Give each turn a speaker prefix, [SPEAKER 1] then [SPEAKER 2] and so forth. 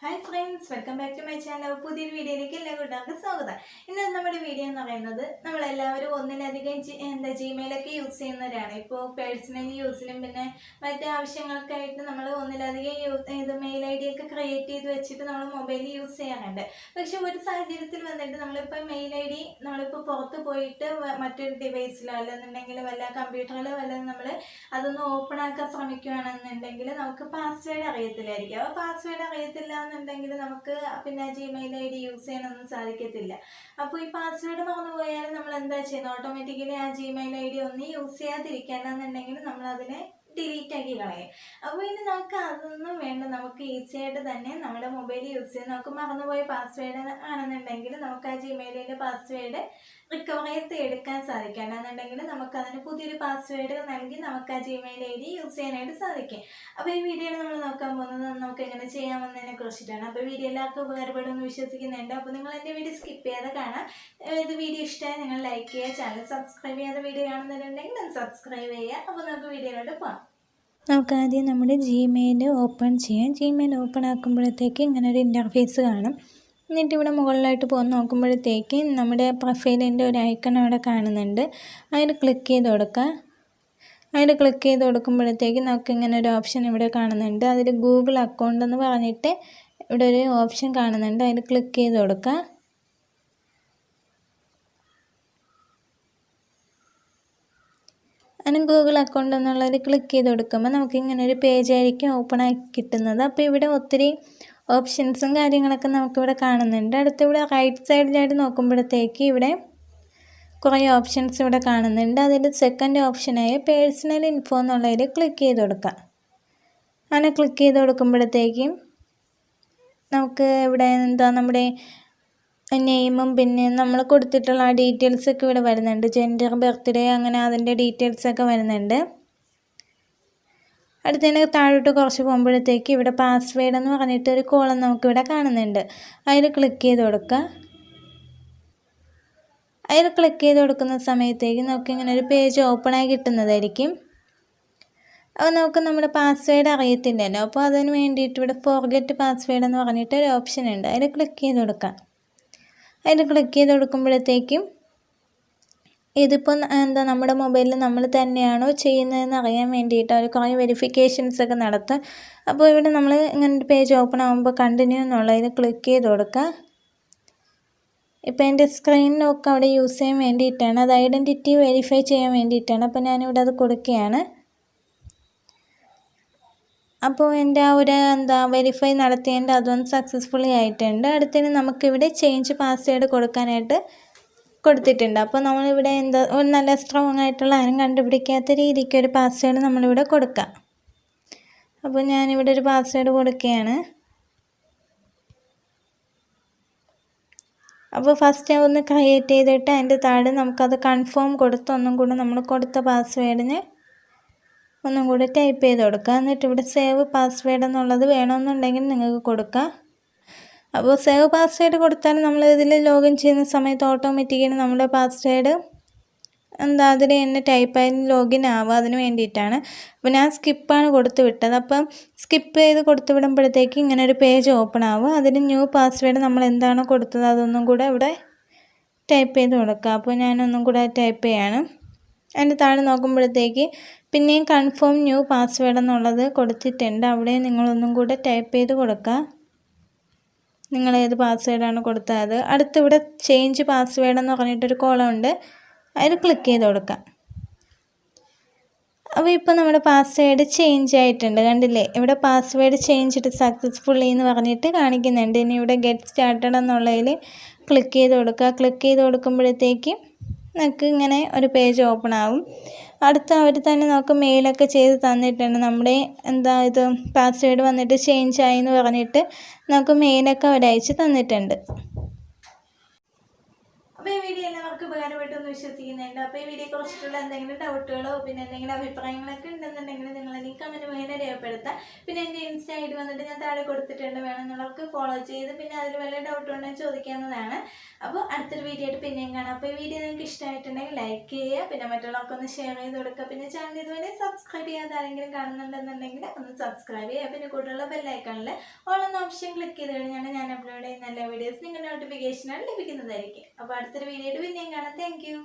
[SPEAKER 1] Hi friends, welcome back to my channel. പുതിയ വീഡിയോയിലേക്ക് എല്ലാവർക്കും സ്വാഗതം. ഇന്ന് നമ്മുടെ വീഡിയോ എന്ന് പറയുന്നത് നമ്മൾ എല്ലാവരും ഒന്നിലധികം Gmail ഒക്കെ യൂസ് ചെയ്യുന്നവരാണ്. ഇപ്പോൾ പേഴ്സണൽ യൂസിലും പിന്നെ മറ്റ് ആവശ്യങ്ങൾക്കായിട്ട് നമ്മൾ ഒന്നിലധികം മെയിൽ ഐഡി ഒക്കെ ക്രിയേറ്റ് ചെയ്ത് വെച്ചിട്ട് നമ്മൾ മൊബൈൽ യൂസ് ചെയ്യാറുണ്ട്. പക്ഷെ ഒരു സാഹചര്യത്തിൽ വന്നിട്ട് നമ്മളിപ്പോൾ മെയിൽ ഐഡി നമ്മളിപ്പോൾ പുറത്ത് പോയിട്ട് മറ്റൊരു ഡിവൈസിലോ അല്ലെന്നുണ്ടെങ്കിൽ വല്ല കമ്പ്യൂട്ടറിലോ വല്ലതും നമ്മൾ അതൊന്ന് ഓപ്പൺ ആക്കാൻ ശ്രമിക്കുകയാണെന്നുണ്ടെങ്കിൽ നമുക്ക് പാസ്വേഡ് അറിയത്തില്ലായിരിക്കും. അപ്പോൾ പാസ്വേഡ് അറിയത്തില്ല എന്നുണ്ടെങ്കിൽ നമുക്ക് പിന്നെ Gmail ID യൂസ് ചെയ്യാനൊന്നും സാധിക്കത്തില്ല. അപ്പോൾ ഈ പാസ്വേഡ് മറന്നു പോയാൽ നമ്മൾ എന്താ ചെയ്യുന്നത്? ഓട്ടോമാറ്റിക്കലി ആ Gmail ID ഒന്ന് യൂസ് ചെയ്യാതിരിക്കണമെന്നുണ്ടെങ്കിൽ നമ്മൾ അതിനെ ഡിലീറ്റ് ആക്കി കളയും. അപ്പോൾ ഇനി നമുക്ക് അതൊന്നും വേണ്ട, നമുക്ക് ഈസി ആയിട്ട് തന്നെ നമ്മുടെ മൊബൈൽ യൂസ് ചെയ്ത് നമുക്ക് മറന്നുപോയ പാസ്വേഡ് ആണെന്നുണ്ടെങ്കിൽ നമുക്ക് ആ ജിമെയിലിൻ്റെ പാസ്വേഡ് റിക്കവർ ചെയ്ത് എടുക്കാൻ സാധിക്കും. അല്ലാന്നുണ്ടെങ്കിൽ നമുക്ക് അതിന് പുതിയൊരു പാസ്വേഡ് നൽകി നമുക്ക് ആ Gmail ID യൂസ് ചെയ്യാനായിട്ട് സാധിക്കും. അപ്പോൾ ഈ വീഡിയോയിൽ നമ്മൾ നോക്കാൻ പോകുന്നത് നമുക്ക് എങ്ങനെ ചെയ്യാമെന്നതിനെ കുറിച്ചിട്ടാണ്. അപ്പോൾ വീഡിയോ എല്ലാവർക്കും ഉപകാരപ്പെടുമെന്ന് വിശ്വസിക്കുന്നുണ്ട്. അപ്പോൾ നിങ്ങൾ എൻ്റെ വീഡിയോ സ്കിപ്പ് ചെയ്യാതെ കാണാം. ഇത് വീഡിയോ ഇഷ്ടമായി നിങ്ങൾ ലൈക്ക് ചെയ്യുക, ചാനൽ സബ്സ്ക്രൈബ് ചെയ്യാതെ വീഡിയോ കാണുന്നവരുണ്ടെങ്കിൽ സബ്സ്ക്രൈബ് ചെയ്യുക. അപ്പോൾ നമുക്ക് വീഡിയോയിലോട്ട് പോകാം.
[SPEAKER 2] നമുക്ക് ആദ്യം നമ്മുടെ Gmail ഓപ്പൺ ചെയ്യാം. Gmail ഓപ്പൺ ആക്കുമ്പോഴത്തേക്ക് ഇങ്ങനെ ഒരു ഇൻ്റർഫേസ് കാണും. എന്നിട്ട് ഇവിടെ മുകളിലായിട്ട് പോകുന്ന നോക്കുമ്പോഴത്തേക്ക് നമ്മുടെ പ്രൊഫൈലിൻ്റെ ഒരു ഐക്കൺ അവിടെ കാണുന്നുണ്ട്. അതിൽ ക്ലിക്ക് ചെയ്ത് കൊടുക്കുക. അതിൽ ക്ലിക്ക് ചെയ്ത് കൊടുക്കുമ്പോഴത്തേക്ക് നമുക്ക് ഇങ്ങനെ ഒരു ഓപ്ഷൻ ഇവിടെ കാണുന്നുണ്ട്. അതിൽ ഗൂഗിൾ അക്കൗണ്ട് എന്ന് പറഞ്ഞിട്ട് ഇവിടെ ഒരു ഓപ്ഷൻ കാണുന്നുണ്ട്. അതിൽ ക്ലിക്ക് ചെയ്ത് കൊടുക്കുക. അങ്ങനെ ഗൂഗിൾ അക്കൗണ്ട് എന്നുള്ളത് ക്ലിക്ക് ചെയ്ത് കൊടുക്കുമ്പോൾ നമുക്ക് ഇങ്ങനെ ഒരു പേജ് ആയിരിക്കും ഓപ്പൺ ആയി കിട്ടുന്നത്. അപ്പോൾ ഇവിടെ ഒത്തിരി ഓപ്ഷൻസും കാര്യങ്ങളൊക്കെ നമുക്കിവിടെ കാണുന്നുണ്ട്. അടുത്തിവിടെ റൈറ്റ് സൈഡിലായിട്ട് നോക്കുമ്പോഴത്തേക്ക് ഇവിടെ കുറേ ഓപ്ഷൻസ് ഇവിടെ കാണുന്നുണ്ട്. അതിൽ സെക്കൻഡ് ഓപ്ഷനായ പേഴ്സണൽ ഇൻഫോ എന്നുള്ളതിൽ ക്ലിക്ക് ചെയ്ത് കൊടുക്കാം. അങ്ങനെ ക്ലിക്ക് ചെയ്ത് കൊടുക്കുമ്പോഴത്തേക്കും നമുക്ക് ഇവിടെ നമ്മുടെ നെയിമും പിന്നെ നമ്മൾ കൊടുത്തിട്ടുള്ള ആ ഡീറ്റെയിൽസൊക്കെ ഇവിടെ വരുന്നുണ്ട്. ജെൻഡർ, ബർത്ത്ഡേ, അങ്ങനെ അതിൻ്റെ ഡീറ്റെയിൽസൊക്കെ വരുന്നുണ്ട്. അടുത്തതിന് താഴോട്ട് കുറച്ച് പോകുമ്പോഴത്തേക്ക് ഇവിടെ പാസ്വേഡ് എന്ന് പറഞ്ഞിട്ട് ഒരു കോളം നമുക്കിവിടെ കാണുന്നുണ്ട്. അതിൽ ക്ലിക്ക് ചെയ്ത് കൊടുക്കുക. അതിൽ ക്ലിക്ക് ചെയ്ത് കൊടുക്കുന്ന സമയത്തേക്ക് നമുക്കിങ്ങനെ ഒരു പേജ് ഓപ്പണായി കിട്ടുന്നതായിരിക്കും. അപ്പോൾ നമുക്ക് നമ്മുടെ പാസ്വേഡ് അറിയത്തില്ലല്ലോ. അപ്പോൾ അതിന് വേണ്ടിയിട്ട് ഇവിടെ ഫോർഗെറ്റ് പാസ്വേഡ് എന്ന് പറഞ്ഞിട്ട് ഒരു ഓപ്ഷൻ ഉണ്ട്. അതിൽ ക്ലിക്ക് ചെയ്ത് കൊടുക്കാം. അതിൽ ക്ലിക്ക് ചെയ്ത് കൊടുക്കുമ്പോഴത്തേക്കും ഇതിപ്പോൾ നമ്മുടെ മൊബൈലിൽ നമ്മൾ തന്നെയാണോ ചെയ്യുന്നതെന്ന് അറിയാൻ വേണ്ടിയിട്ട് അവർ കുറേ വെരിഫിക്കേഷൻസൊക്കെ നടത്തും. അപ്പോൾ ഇവിടെ നമ്മൾ ഇങ്ങനെ ഒരു പേജ് ഓപ്പൺ ആകുമ്പോൾ കണ്ടിന്യൂ എന്നുള്ളതിൽ ക്ലിക്ക് ചെയ്ത് കൊടുക്കുക. ഇപ്പോൾ എൻ്റെ സ്ക്രീൻ ലോക്ക് അവിടെ യൂസ് ചെയ്യാൻ വേണ്ടിയിട്ടാണ്, അത് ഐഡൻറ്റിറ്റി വെരിഫൈ ചെയ്യാൻ വേണ്ടിയിട്ടാണ്. അപ്പോൾ ഞാനിവിടെ അത് കൊടുക്കുകയാണ്. അപ്പോൾ എൻ്റെ ആ ഒരു വെരിഫൈ നടത്തിയതിൻ്റെ അതൊന്ന് സക്സസ്ഫുള്ളി ആയിട്ടുണ്ട്. അടുത്തതിന് നമുക്കിവിടെ ചേഞ്ച് പാസ്വേഡ് കൊടുക്കാനായിട്ട് കൊടുത്തിട്ടുണ്ട്. അപ്പോൾ നമ്മളിവിടെ ഒരു നല്ല സ്ട്രോങ് ആയിട്ടുള്ള ആരും കണ്ടുപിടിക്കാത്ത രീതിക്ക് ഒരു പാസ്വേഡ് നമ്മളിവിടെ കൊടുക്കാം. അപ്പോൾ ഞാനിവിടെ ഒരു പാസ്വേഡ് കൊടുക്കുകയാണ്. അപ്പോൾ ഫസ്റ്റ് ഒന്ന് ക്രിയേറ്റ് ചെയ്തിട്ട് അതിൻ്റെ താഴെ നമുക്കത് കൺഫേം കൊടുത്ത് ഒന്നും കൂടെ നമ്മൾ കൊടുത്ത പാസ്വേഡിന് ഒന്നും കൂടെ ടൈപ്പ് ചെയ്ത് കൊടുക്കുക. എന്നിട്ട് ഇവിടെ സേവ് പാസ്വേഡ് എന്നുള്ളത് വേണമെന്നുണ്ടെങ്കിൽ നിങ്ങൾക്ക് കൊടുക്കുക. അപ്പോൾ സേവ് പാസ്വേഡ് കൊടുത്താൽ നമ്മൾ ഇതിൽ ലോഗിൻ ചെയ്യുന്ന സമയത്ത് ഓട്ടോമാറ്റിക്കലി നമ്മുടെ പാസ്വേഡ് അതിൽ തന്നെ ടൈപ്പായി ലോഗിൻ ആവുക, അതിന് വേണ്ടിയിട്ടാണ്. അപ്പോൾ ഞാൻ സ്കിപ്പാണ് കൊടുത്തു വിട്ടത്. അപ്പം സ്കിപ്പ് ചെയ്ത് കൊടുത്തു വിടുമ്പോഴത്തേക്ക് ഇങ്ങനെ ഒരു പേജ് ഓപ്പൺ ആവുക. അതിൽ ന്യൂ പാസ്വേഡ് നമ്മൾ എന്താണോ കൊടുത്തത് അതൊന്നും കൂടെ ഇവിടെ ടൈപ്പ് ചെയ്ത് കൊടുക്കുക. അപ്പോൾ ഞാനൊന്നും കൂടെ ടൈപ്പ് ചെയ്യാണ്. അതിൻ്റെ താഴെ നോക്കുമ്പോഴത്തേക്ക് പിന്നെയും കൺഫേം ന്യൂ പാസ്വേഡ് എന്നുള്ളത് കൊടുത്തിട്ടുണ്ട്. അവിടെ നിങ്ങളൊന്നും കൂടെ ടൈപ്പ് ചെയ്ത് കൊടുക്കുക, നിങ്ങൾ ഏത് പാസ്വേഡാണ് കൊടുത്തത്. അടുത്തിവിടെ ചേഞ്ച് പാസ്വേഡ് എന്ന് പറഞ്ഞിട്ടൊരു കോളം ഉണ്ട്. അതിൽ ക്ലിക്ക് ചെയ്ത് കൊടുക്കാം. അപ്പോൾ ഇപ്പോൾ നമ്മുടെ പാസ്വേഡ് ചേഞ്ച് ആയിട്ടുണ്ട്, കണ്ടില്ലേ? ഇവിടെ പാസ്വേഡ് ചേഞ്ച് സക്സസ്ഫുള്ളി എന്ന് പറഞ്ഞിട്ട് കാണിക്കുന്നുണ്ട്. ഇനി ഇവിടെ ഗെറ്റ് സ്റ്റാർട്ടഡ് എന്നുള്ളതിൽ ക്ലിക്ക് ചെയ്ത് കൊടുക്കുക. ക്ലിക്ക് ചെയ്ത് കൊടുക്കുമ്പോഴത്തേക്ക് നമുക്ക് ഇങ്ങനെ ഒരു പേജ് ഓപ്പൺ ആവും. അടുത്ത അവർ തന്നെ നമുക്ക് മെയിലൊക്കെ ചെയ്ത് തന്നിട്ടുണ്ട്. നമ്മുടെ ഇത് പാസ്വേഡ് വന്നിട്ട് ചേഞ്ച് ആയി എന്ന് പറഞ്ഞിട്ട് നമുക്ക് മെയിലൊക്കെ അവർ അയച്ച് തന്നിട്ടുണ്ട്.
[SPEAKER 1] അപ്പോൾ ഈ വീഡിയോ എല്ലാവർക്കും ഉപകാരപ്പെട്ടു എന്ന് വിശ്വസിക്കുന്നുണ്ട്. അപ്പോൾ ഈ വീഡിയോ കുറിച്ചിട്ടുള്ള എന്തെങ്കിലും ഡൗട്ടുകളോ പിന്നെ എന്തെങ്കിലും അഭിപ്രായങ്ങളൊക്കെ ഉണ്ടെന്നുണ്ടെങ്കിൽ നിങ്ങൾ എനിക്ക് കമൻറ്റ് മുഖേന രേഖപ്പെടുത്താം. പിന്നെ എൻ്റെ ഇൻസ്റ്റ ഐ ഡി വന്നിട്ട് ഞാൻ താഴെ കൊടുത്തിട്ടുണ്ട്, വേണമെന്നുള്ളവർക്ക് ഫോളോ ചെയ്ത് പിന്നെ അതിൽ വല്ല ഡൗട്ട് ഉണ്ടെങ്കിൽ ചോദിക്കാവുന്നതാണ്. അപ്പോൾ അടുത്തൊരു വീഡിയോ ആയിട്ട് പിന്നെയും കാണാം. അപ്പോൾ ഈ വീഡിയോ നിങ്ങൾക്ക് ഇഷ്ടമായിട്ടുണ്ടെങ്കിൽ ലൈക്ക് ചെയ്യുക, പിന്നെ മറ്റുള്ളവർക്കൊന്ന് ഷെയർ ചെയ്ത് കൊടുക്കുക. പിന്നെ ചാനൽ ഇതുവരെ സബ്സ്ക്രൈബ് ചെയ്യാതെ ആരെങ്കിലും കാണുന്നുണ്ടെന്നുണ്ടെങ്കിൽ ഒന്ന് സബ്സ്ക്രൈബ് ചെയ്യുക. പിന്നെ കൂടുതലുള്ള ബെല്ലൈക്കണിൽ ഓൾ എന്ന ഓപ്ഷൻ ക്ലിക്ക് ചെയ്ത് കഴിഞ്ഞാൽ ഞാൻ അപ്ലോഡ് ചെയ്യുന്ന എല്ലാ വീഡിയോസ് നിങ്ങളുടെ നോട്ടിഫിക്കേഷനാണ് ലഭിക്കുന്നതായിരിക്കും. അപ്പോൾ അടുത്തൊരു വീഡിയോ ആയിട്ട് പിന്നെയും കാണാം. Thank you.